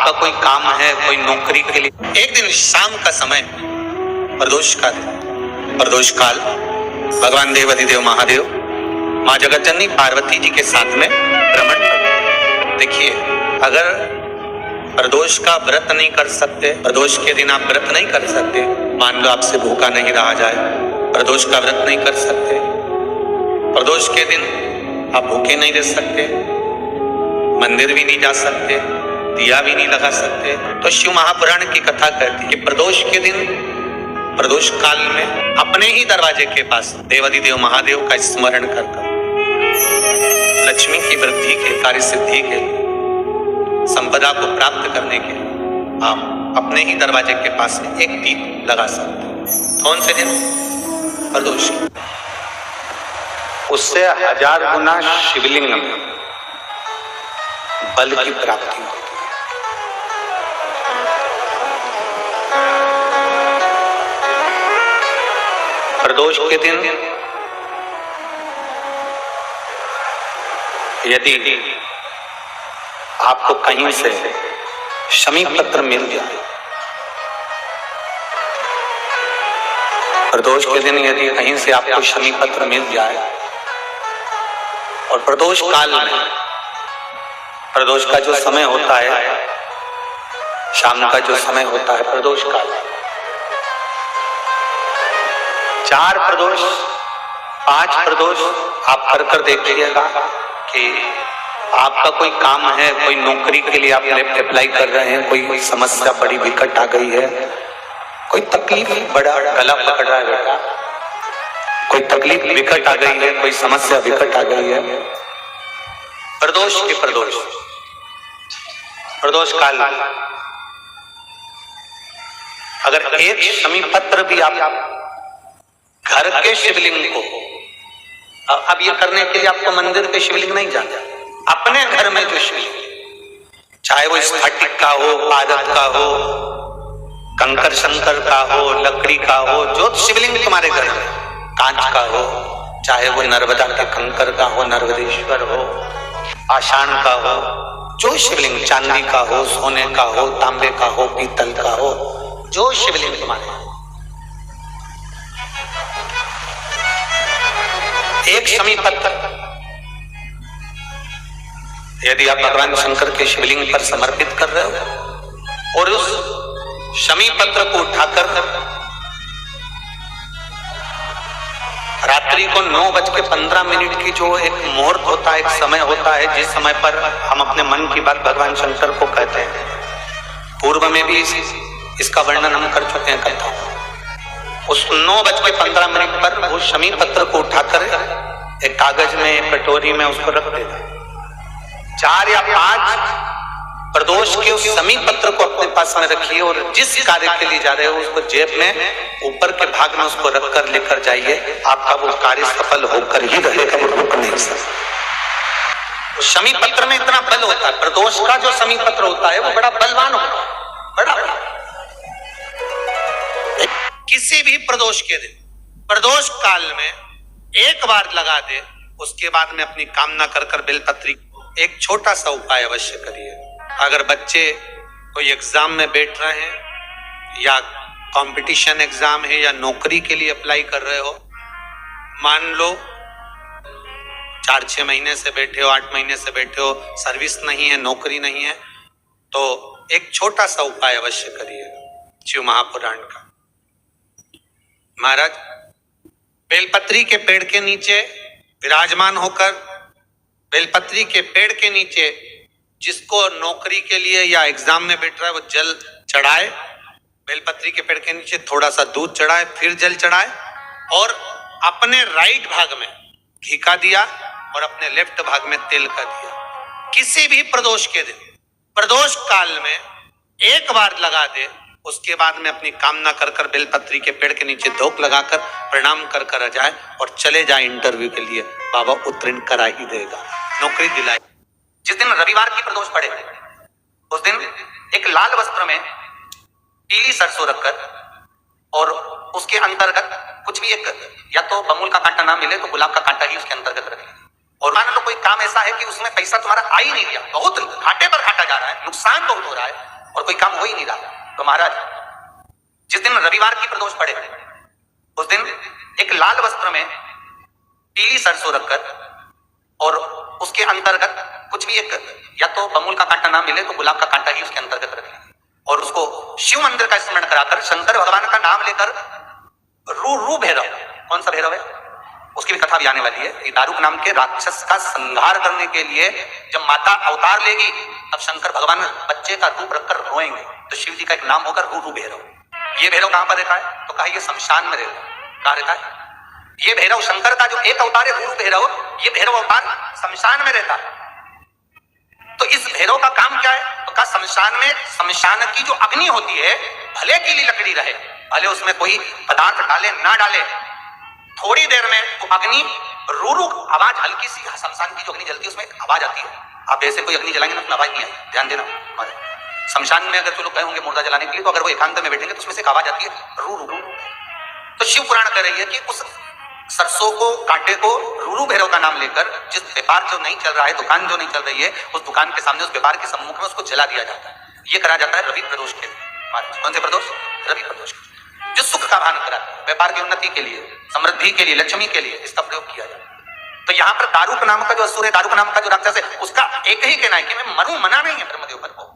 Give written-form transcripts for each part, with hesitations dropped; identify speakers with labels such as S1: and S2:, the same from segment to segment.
S1: आपका कोई काम है, कोई नौकरी के लिए। एक दिन शाम का समय, प्रदोष काल, प्रदोष काल, भगवान देवाधिदेव महादेव माँ जगतजननी पार्वती जी के साथ में भ्रमण करते। देखिए, अगर प्रदोष का व्रत नहीं कर सकते, प्रदोष के दिन आप व्रत नहीं कर सकते, मान लो आपसे भूखा नहीं रहा जाए, प्रदोष का व्रत नहीं कर सकते, प्रदोष के दिन आप भूखे नहीं रह सकते, मंदिर भी नहीं जा सकते, दिया भी नहीं लगा सकते, तो शिव महापुराण की कथा कहती है कि प्रदोष के दिन, प्रदोष काल में अपने ही दरवाजे के पास देवाधिदेव महादेव का स्मरण कर लक्ष्मी की वृद्धि के, कार्य सिद्धि के, संपदा को प्राप्त करने के लिए आप अपने ही दरवाजे के पास एक दीप लगा सकते हैं। कौन से दिन? प्रदोष। उससे 1000 गुना शिवलिंग में बल की प्राप्ति होती है। प्रदोष के दिन यदि आपको कहीं से शमी पत्र मिल जाए, प्रदोष के दिन यदि कहीं से आपको शमी पत्र मिल जाए, और प्रदोष काल में, प्रदोष का जो समय होता है, शाम का जो समय होता है प्रदोष काल, 4 प्रदोष, 5 प्रदोष आप कर देखिएगा कि आपका कोई काम है, कोई नौकरी के लिए आप अप्लाई कर रहे हैं, कोई समस्या बड़ी विकट आ गई है, कोई तकलीफ, बड़ा गला पकड़ रहा है बेटा, कोई तकलीफ विकट आ गई है, कोई समस्या विकट आ गई है, प्रदोष के प्रदोष, प्रदोष काल, अगर एक शमी पत्र भी आप घर के शिवलिंग को, अब ये करने के लिए आपको मंदिर के शिवलिंग नहीं जाना, अपने घर में जो शिवलिंग, चाहे वो स्फटिक का हो, पारद का हो, कंकर शंकर का हो, लकड़ी का हो, जो शिवलिंग तुम्हारे घर में, कांच का हो, चाहे वो नर्मदा के कंकर का हो, नर्मदेश्वर हो, पाषाण का हो, जो शिवलिंग, चांदी का हो, सोने का हो, तांबे का हो, पीतल का हो, जो शिवलिंग तुम्हारे, एक शमी पत्र यदि आप भगवान शंकर के शिवलिंग पर समर्पित कर रहे हो, और उस शमी पत्र को उठाकर रात्रि को 9:15 की जो एक मुहूर्त होता है, एक समय होता है, जिस समय पर हम अपने मन की बात भगवान शंकर को कहते हैं, पूर्व में भी इसका वर्णन हम कर चुके हैं कथा, उस 9:15 पर वो शमी पत्र को उठाकर एक कागज में, एक कटोरी में उसको रख देना। 4 या 5 प्रदोष के उस शमी पत्र को अपने पास में रखिए, और जिस कार्य के लिए जा रहे हो उसको जेब में ऊपर के भाग में उसको रखकर लेकर जाइए, आपका वो कार्य सफल होकर ही रहेगा, वो रुक नहीं सकता। शमी पत्र में इतना बल होता है, प्रदोष का जो शमी पत्र होता है वो बड़ा बलवान होता है, बड़ा। किसी भी प्रदोष के दिन, प्रदोष काल में एक बार लगा दे, उसके बाद में अपनी कामना कर बेलपत्री, एक छोटा सा उपाय अवश्य करिए। अगर बच्चे कोई एग्जाम में बैठ रहे हैं, या कंपटीशन एग्जाम है, या नौकरी के लिए अप्लाई कर रहे हो, मान लो 4-6 महीने से बैठे हो, 8 महीने से बैठे हो, सर्विस नहीं है, नौकरी नहीं है, तो एक छोटा सा उपाय अवश्य करिए शिव महापुराण का। महाराज, बेलपत्री के पेड़ के नीचे विराजमान होकर, बेलपत्री के पेड़ के नीचे जिसको नौकरी के लिए या एग्जाम में बैठ रहा है वो जल चढ़ाए, बेलपत्री के पेड़ के नीचे थोड़ा सा दूध चढ़ाए, फिर जल चढ़ाए, और अपने राइट भाग में घी का दिया और अपने लेफ्ट भाग में तेल का दिया। किसी भी प्रदोष के दिन, प्रदोष काल में एक बार लगा दे, उसके बाद में अपनी कामना कर बेलपत्री के पेड़ के नीचे धोख लगाकर प्रणाम कर जाए और चले जाए इंटरव्यू के लिए, बाबा उत्तीर्ण करा ही देगा, नौकरी दिलाए। जिस दिन रविवार की प्रदोष पड़े, उस दिन एक लाल वस्त्र में पीली सरसों रखकर, और उसके अंतर्गत कुछ भी, एक या तो बमुल का कांटा ना मिले तो गुलाब का कांटा ही उसके अंतर्गत रखें। और मान लो कोई काम ऐसा है कि उसमें पैसा तुम्हारा आ ही नहीं रहा, बहुत घाटे पर घाटा जा रहा है, नुकसान बहुत हो रहा है, और कोई काम हो ही नहीं रहा। तो महाराज जिस दिन रविवार की प्रदोष पड़े उस दिन एक लाल वस्त्र में पीली सरसों रखकर और उसके अंतर्गत कुछ भी एक या तो बमुल का कांटा ना मिले तो गुलाब का कांटा ही उसके अंतर्गत रखें और उसको शिव मंदिर का स्मरण कराकर शंकर भगवान का नाम लेकर रू भैरव, कौन सा भैरव है उसकी भी कथा भी आने वाली है। कि दारुक नाम के राक्षस का संहार करने के लिए जब माता अवतार लेगी तब शंकर भगवान बच्चे का रूप रखकर रोएंगे, तो शिव जी का एक नाम होगा रू भैरव। ये भैरव कहां पर रहता है? तो कहा ये शमशान में रहता है। कहां रहता है ये भैरव? शंकर का जो एक अवतार है रू भैरव, ये भैरव अवतार शमशान में रहता है। तो इस भैरव का काम क्या है? तो कहा शमशान में, शमशान की जो अग्नि होती है भले गीली लकड़ी रहे, भले उसमें कोई पदार्थ डाले ना डाले, थोड़ी देर में वो अग्नि रू आवाज, हल्की सी शमशान की जो अग्नि जलती है उसमें एक आवाज आती है। आप ऐसे कोई अग्नि जलाएंगे ना तो आवाज नहीं आएगी, ध्यान देना। शमशान में अगर जो लोग गए होंगे मुर्दा जलाने के लिए, तो अगर वो एकांत में बैठेंगे तो उसमें से एक आवाज आती है रू रू। तो शिव पुराण कह रही है कि उस सरसों को, कांटे को रू भैरव का नाम लेकर जिस व्यापार जो नहीं चल रहा है, दुकान जो नहीं चल रही है, उस दुकान के सामने, उस व्यापार के सम्मुख में उसको जला दिया जाता है। ये करा जाता है रवि प्रदोष के लिए। कौन से प्रदोष? रवि प्रदोष, जो सुख का भान करा, व्यापार की उन्नति के लिए, समृद्धि के लिए, लक्ष्मी के लिए इसका प्रयोग किया जाता है। तो यहाँ पर दारुक नाम का जो असुर है, दारुक नाम का जो राक्षस है, उसका एक ही कहना है कि मैं मरूं, मना नहीं है ब्रह्मदेव पर को।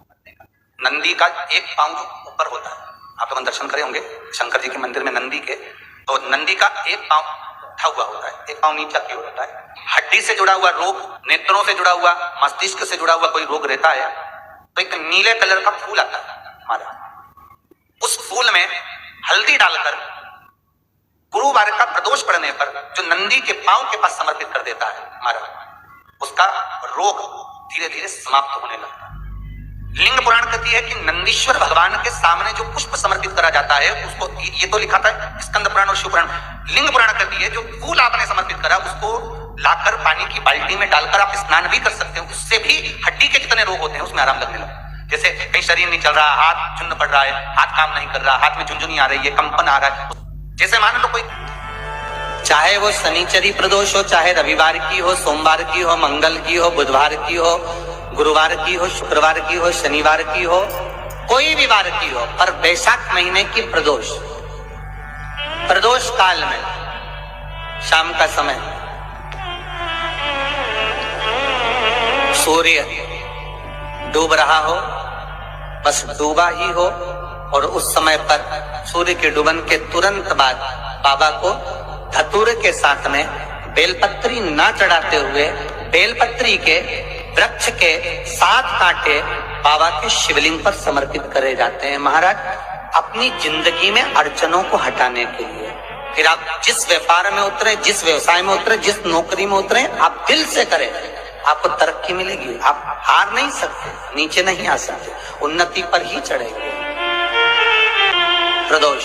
S1: नंदी का एक पांव जो ऊपर होता है, आप लोग दर्शन करे होंगे शंकर जी के मंदिर में नंदी के, तो नंदी का एक पांव उठा हुआ होता है, एक पांव नीचे की ओर होता है। हड्डी से जुड़ा हुआ रोग, नेत्रों से जुड़ा हुआ, मस्तिष्क से जुड़ा हुआ कोई रोग रहता है तो एक नीले कलर का फूल आता है हमारा, उस फूल में हल्दी डालकर गुरुवार का प्रदोष पड़ने पर जो नंदी के पांव के पास समर्पित कर देता है हमारा, उसका रोग धीरे धीरे समाप्त होने लगता है। लिंग पुराण कहती है कि नंदीश्वर भगवान के सामने जो पुष्प समर्पित करा जाता है उसको, ये तो लिखा था स्कंद पुराण और शिव पुराण, लिंग पुराण कहती है जो फूल आपने समर्पित करा उसको लाकर पानी की बाल्टी में डालकर आप स्नान भी कर सकते हो, उससे भी हड्डी के जितने रोग होते हैं उसमें आराम लगने लगता है। जैसे कहीं शरीर नहीं चल रहा, हाथ चुन्न पड़ रहा है, हाथ काम नहीं कर रहा, हाथ में झुंझुनी आ रही है, कंपन आ रहा है, जैसे मान लो कोई, चाहे वो शनिचरी प्रदोष हो, चाहे रविवार की हो, सोमवार की हो, मंगल की हो, बुधवार की हो, गुरुवार की हो, शुक्रवार की हो, शनिवार की हो, कोई भी वार की हो, पर वैशाख महीने की प्रदोष, प्रदोष काल में शाम का समय सूर्य डूब रहा हो, बस डूबा ही हो, और उस समय पर सूर्य के डूबन के तुरंत बाद बाबा को धतूरे के साथ में बेलपत्री ना चढ़ाते हुए बेलपत्री के वृक्ष के 7 कांटे बाबा के शिवलिंग पर समर्पित करे जाते हैं महाराज, अपनी जिंदगी में अड़चनों को हटाने के लिए। फिर आप जिस व्यापार में उतरे, जिस व्यवसाय में उतरे, जिस नौकरी में उतरे, आप दिल से करें, आपको तरक्की मिलेगी। आप हार नहीं सकते, नीचे नहीं आ सकते, उन्नति पर ही चढ़ेंगे। प्रदोष